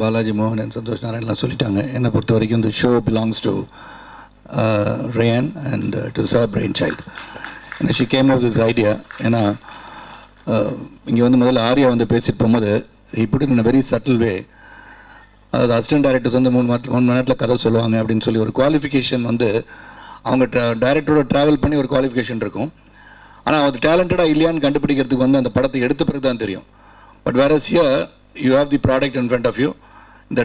Balaji Mohan and Santosh Narayan சொல்லிட்டாங்க. என்னை பொறுத்த வரைக்கும் இந்த show belongs to Rayan and it is her brainchild. And she came up with this idea. ஏன்னா இங்கே வந்து முதல்ல ஆர்யா வந்து பேசிட்டு போகும்போது he put it in a very subtle way. அதாவது அசிஸ்டன்ட் டைரக்டர்ஸ் வந்து 3 மணி நேரத்தில் கதை சொல்லுவாங்க அப்படின்னு சொல்லி ஒரு குவாலிஃபிகேஷன் வந்து அவங்க டைரக்டரோட ட்ராவல் பண்ணி ஒரு குவாலிஃபிகேஷன் இருக்கும். ஆனால் அது டேலண்டடாக இல்லையான்னு கண்டுபிடிக்கிறதுக்கு வந்து அந்த படத்தை எடுத்த பிறகு தான் தெரியும். But whereas here you have the product in front of you. The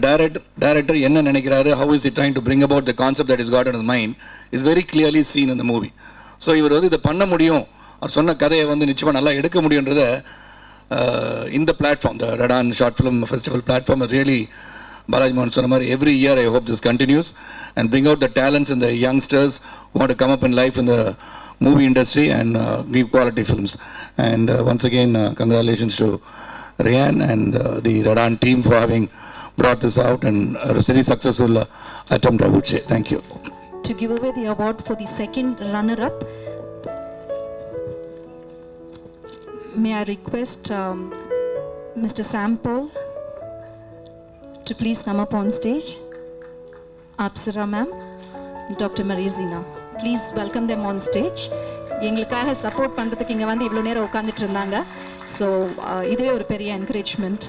director என்ன நினைக்கிறாரு, how is he trying to bring about the concept that is got in his mind is very clearly seen in the movie. So இவர் வந்து இதை பண்ண முடியும், அவர் சொன்ன கதையை வந்து நிச்சயமாக நல்லா எடுக்க முடியுன்றத இந்த platform, the Radan Short Film Festival platform really, Balaji Mohan சொன்ன மாதிரி every year I hope this continues and bring out the talents and the youngsters who want to come up in life in the movie industry and give quality films. And once again congratulations to Rayan and the Radan team for having brought this out and a very successful attempt, I would say. Thank you. To give away the award for the second runner-up, may I request Mr. Sam Paul to please come up on stage. Apsara ma'am, Dr. Marizina, please welcome them on stage. எங்களுக்காக support பண்ணுறதுக்கு இங்கே வந்து இவ்வளோ நேரம் உட்காந்துட்டு இருந்தாங்க. So இதுவே ஒரு பெரிய encouragement.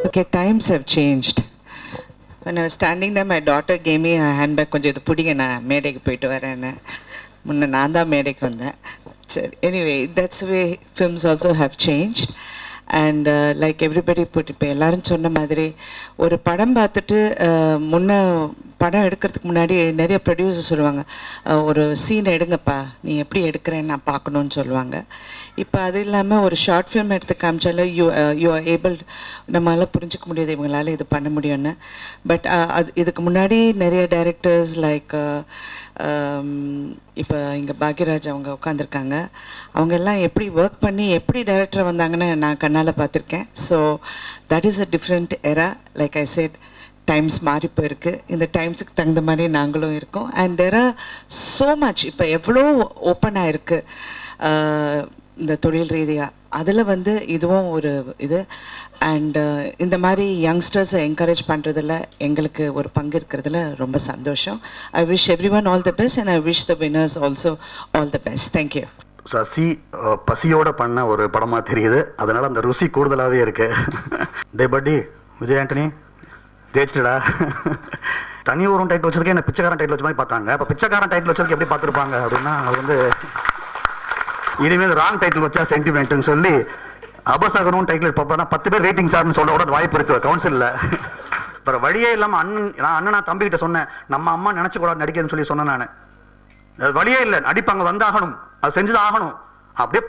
Okay, times have changed. When I was standing there, my daughter gave me a handbag. கொஞ்சம் இது பிடிங்க, நான் மேடைக்கு போயிட்டு வரேன்னு. முன்ன நான் தான் மேடைக்கு வந்தேன். சரி, anyway, that's the way films also have changed. And like everybody put, இப்போ எல்லாரும் சொன்ன மாதிரி ஒரு படம் பார்த்துட்டு முன்ன படம் எடுக்கிறதுக்கு முன்னாடி நிறைய ப்ரொடியூசர் சொல்லுவாங்க, ஒரு சீன் எடுங்கப்பா, நீ எப்படி எடுக்கிறேன்னு நான் பார்க்கணுன்னு சொல்லுவாங்க. இப்போ அது இல்லாமல் ஒரு ஷார்ட் ஃபிலிம் எடுத்து காமிச்சாலும் யூ ஆர் ஏபிள், நம்மளால் புரிஞ்சிக்க முடியாது இவங்களால இது பண்ண முடியும்னு. பட் அது இதுக்கு முன்னாடி நிறைய டைரக்டர்ஸ் லைக் இப்போ இங்கே பாக்யராஜ் அவங்க உட்காந்துருக்காங்க, அவங்க எல்லாம் எப்படி ஒர்க் பண்ணி எப்படி டைரக்டர் வந்தாங்கன்னு நான் கண்ணால் பார்த்துருக்கேன். So that is a different era. Like I said, times மாறி போயிருக்கு. இந்த டைம்ஸுக்கு தகுந்த மாதிரி நாங்களும் இருக்கோம். And there are so much, இப்போ எவ்வளோ ஓப்பன் ஆகிருக்கு இந்த தொழில் ரீதியாக. அதில் வந்து இதுவும் ஒரு இது. அண்ட் இந்த மாதிரி யங்ஸ்டர்ஸை என்கரேஜ் பண்ணுறதுல எங்களுக்கு ஒரு பங்கு இருக்கிறதுல ரொம்ப சந்தோஷம். I wish everyone all the best and I wish the winners also all the best. Thank you. Sasi பசியோட பண்ண ஒரு படமாக தெரியுது, அதனால் அந்த ருசி கூடுதலாகவே இருக்கு. டே பட்டி விஜய் ஆண்டனி தேய்ச்சிடா, தனி ஒரு டைட்டில் வச்சிருக்கேன், என்ன பிச்சைக்காரன் டைட்டில் வச்ச மாதிரி பார்த்தாங்க. இப்போ பிச்சைக்காரன் டைட்டில் வச்சிருக்க எப்படி பார்த்துருப்பாங்க அப்படின்னா, அது வந்து இனிமேல் ராங் டைட்டில் வச்சா சென்டிமெண்ட்னு சொல்லி அபசகனும் டைட்டில் பார்ப்பா 10 பேர் ரேட்டிங் சார்னு சொல்ல கூட வாய்ப்பு இருக்கு கவுன்சிலில். அப்புறம் வழியே இல்லாமல் நான் அண்ணனா தம்பிக்கிட்ட சொன்னேன், நம்ம அம்மா நினச்சி கூட நடிக்கிறேன்னு சொல்லி சொன்னேன். நான் வழியே இல்லை, நடிப்பாங்க வந்தாகணும், அது செஞ்சுதான் ஆகணும். அப்படியே